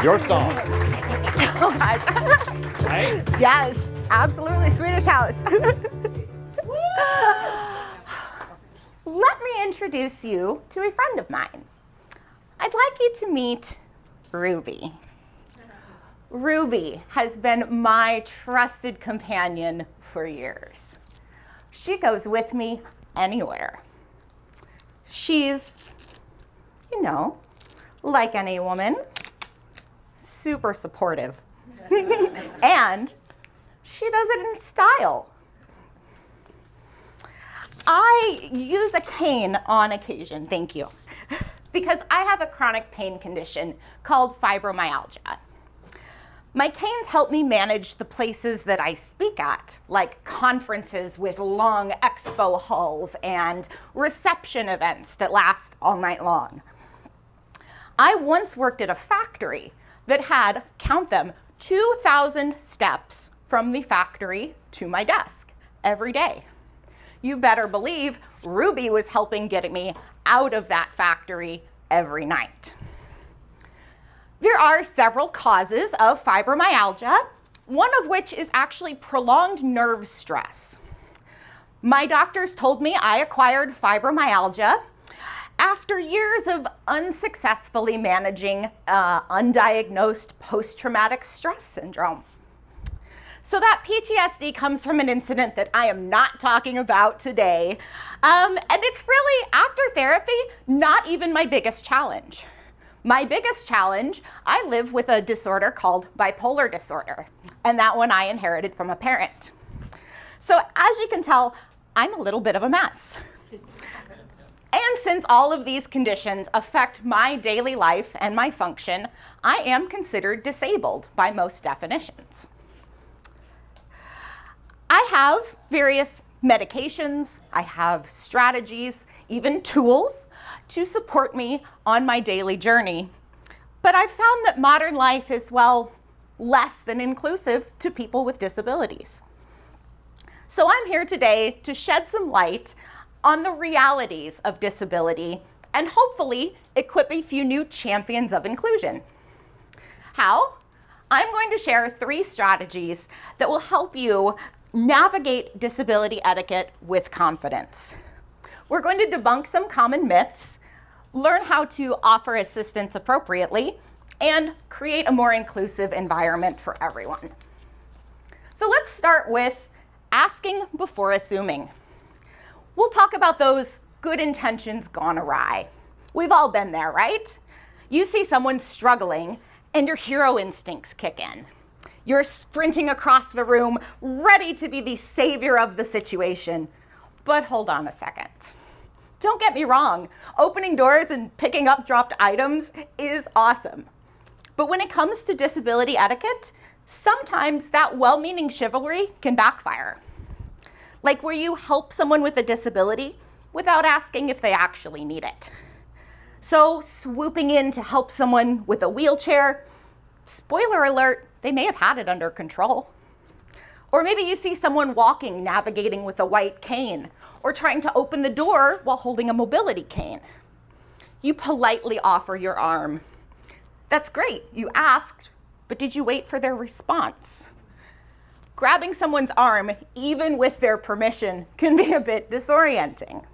Your song. Oh gosh. Right? Yes, absolutely, Swedish House. Let me introduce you to a friend of mine. I'd like you to meet Ruby. Ruby has been my trusted companion for years. She goes with me anywhere. She's, like any woman, super supportive. And she does it in style. I use a cane on occasion, thank you, because I have a chronic pain condition called fibromyalgia. My canes help me manage the places that I speak at, like conferences with long expo halls and reception events that last all night long. I once worked at a factory that had, count them, 2,000 steps from the factory to my desk every day. You better believe Ruby was helping get me out of that factory every night. There are several causes of fibromyalgia, one of which is actually prolonged nerve stress. My doctors told me I acquired fibromyalgia after years of unsuccessfully managing undiagnosed post-traumatic stress syndrome. So that PTSD comes from an incident that I am not talking about today. And it's really, after therapy, not even my biggest challenge. My biggest challenge, I live with a disorder called bipolar disorder, and that one I inherited from a parent. So as you can tell, I'm a little bit of a mess. And since all of these conditions affect my daily life and my function, I am considered disabled by most definitions. I have various medications, I have strategies, even tools to support me on my daily journey. But I've found that modern life is, less than inclusive to people with disabilities. So I'm here today to shed some light on the realities of disability and hopefully equip a few new champions of inclusion. How? I'm going to share 3 strategies that will help you navigate disability etiquette with confidence. We're going to debunk some common myths, learn how to offer assistance appropriately, and create a more inclusive environment for everyone. So let's start with asking before assuming. We'll talk about those good intentions gone awry. We've all been there, right? You see someone struggling and your hero instincts kick in. You're sprinting across the room, ready to be the savior of the situation. But hold on a second. Don't get me wrong, opening doors and picking up dropped items is awesome. But when it comes to disability etiquette, sometimes that well-meaning chivalry can backfire. Like where you help someone with a disability without asking if they actually need it. So swooping in to help someone with a wheelchair, spoiler alert, they may have had it under control. Or maybe you see someone walking, navigating with a white cane, or trying to open the door while holding a mobility cane. You politely offer your arm. That's great, you asked, but did you wait for their response? Grabbing someone's arm, even with their permission, can be a bit disorienting.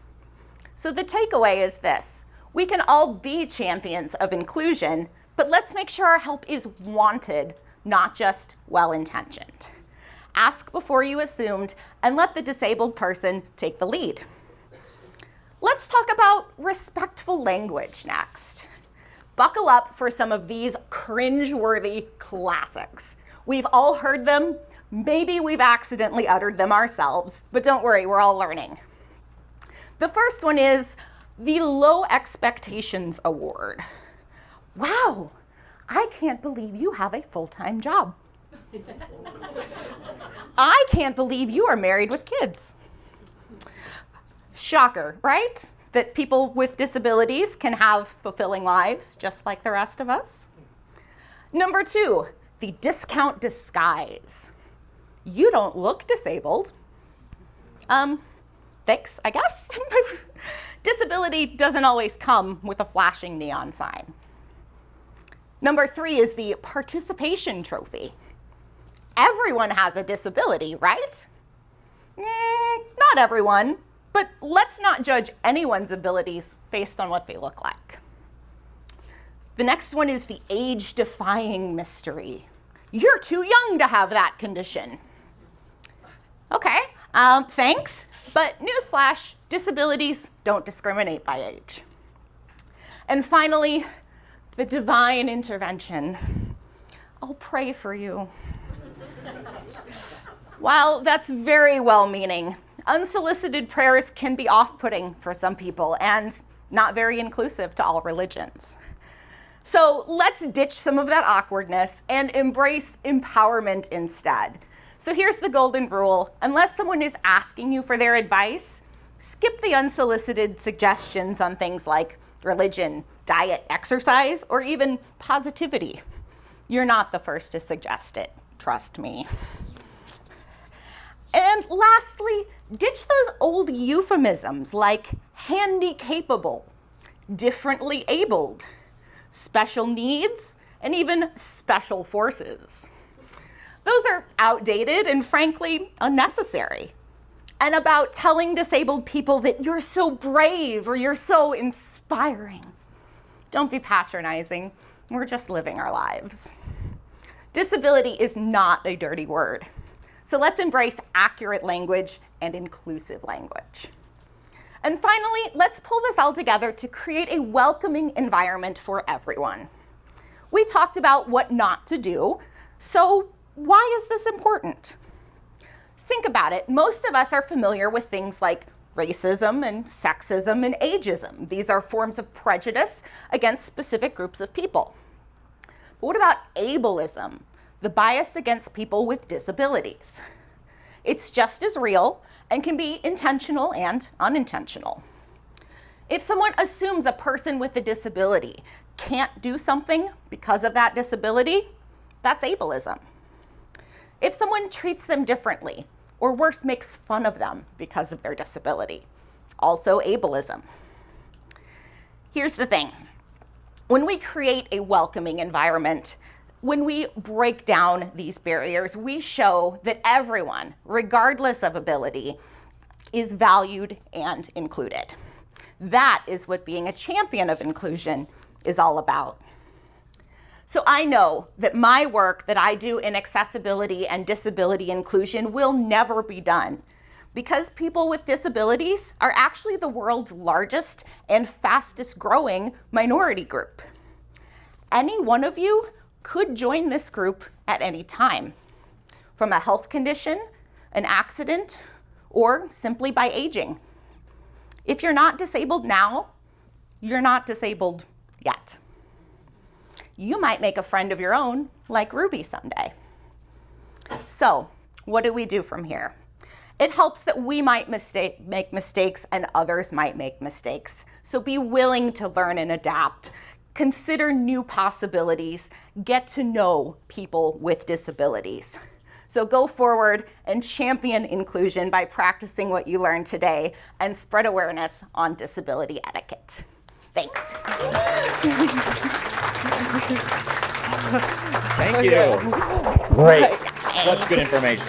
So the takeaway is this: we can all be champions of inclusion, but let's make sure our help is wanted, not just well-intentioned. Ask before you assumed, and let the disabled person take the lead. Let's talk about respectful language next. Buckle up for some of these cringe-worthy classics. We've all heard them. Maybe we've accidentally uttered them ourselves, but don't worry, we're all learning. The first one is the Low Expectations Award. Wow, I can't believe you have a full-time job. I can't believe you are married with kids. Shocker, right? That people with disabilities can have fulfilling lives just like the rest of us. Number 2, the discount disguise. You don't look disabled. Thanks, I guess. Disability doesn't always come with a flashing neon sign. Number 3 is the participation trophy. Everyone has a disability, right? Not everyone, but let's not judge anyone's abilities based on what they look like. The next one is the age-defying mystery. You're too young to have that condition. Okay, thanks, but newsflash, disabilities don't discriminate by age. And finally, the divine intervention. I'll pray for you. While that's very well-meaning, unsolicited prayers can be off-putting for some people and not very inclusive to all religions. So let's ditch some of that awkwardness and embrace empowerment instead. So here's the golden rule. Unless someone is asking you for their advice, skip the unsolicited suggestions on things like religion, diet, exercise, or even positivity. You're not the first to suggest it, trust me. And lastly, ditch those old euphemisms like handy-capable, differently abled, special needs, and even special forces. Those are outdated and frankly unnecessary. And about telling disabled people that you're so brave or you're so inspiring. Don't be patronizing. We're just living our lives. Disability is not a dirty word. So let's embrace accurate language and inclusive language. And finally, let's pull this all together to create a welcoming environment for everyone. We talked about what not to do, so why is this important? Think about it. Most of us are familiar with things like racism and sexism and ageism. These are forms of prejudice against specific groups of people. But what about ableism, the bias against people with disabilities? It's just as real and can be intentional and unintentional. If someone assumes a person with a disability can't do something because of that disability, that's ableism. If someone treats them differently, or worse, makes fun of them because of their disability, also ableism. Here's the thing. When we create a welcoming environment, when we break down these barriers, we show that everyone, regardless of ability, is valued and included. That is what being a champion of inclusion is all about. So I know that my work that I do in accessibility and disability inclusion will never be done because people with disabilities are actually the world's largest and fastest growing minority group. Any one of you could join this group at any time, from a health condition, an accident, or simply by aging. If you're not disabled now, you're not disabled yet. You might make a friend of your own, like Ruby someday. So, what do we do from here? It helps that we might make mistakes and others might make mistakes. So be willing to learn and adapt. Consider new possibilities. Get to know people with disabilities. So go forward and champion inclusion by practicing what you learned today and spread awareness on disability etiquette. Thanks. Thank you. Great. Such good information.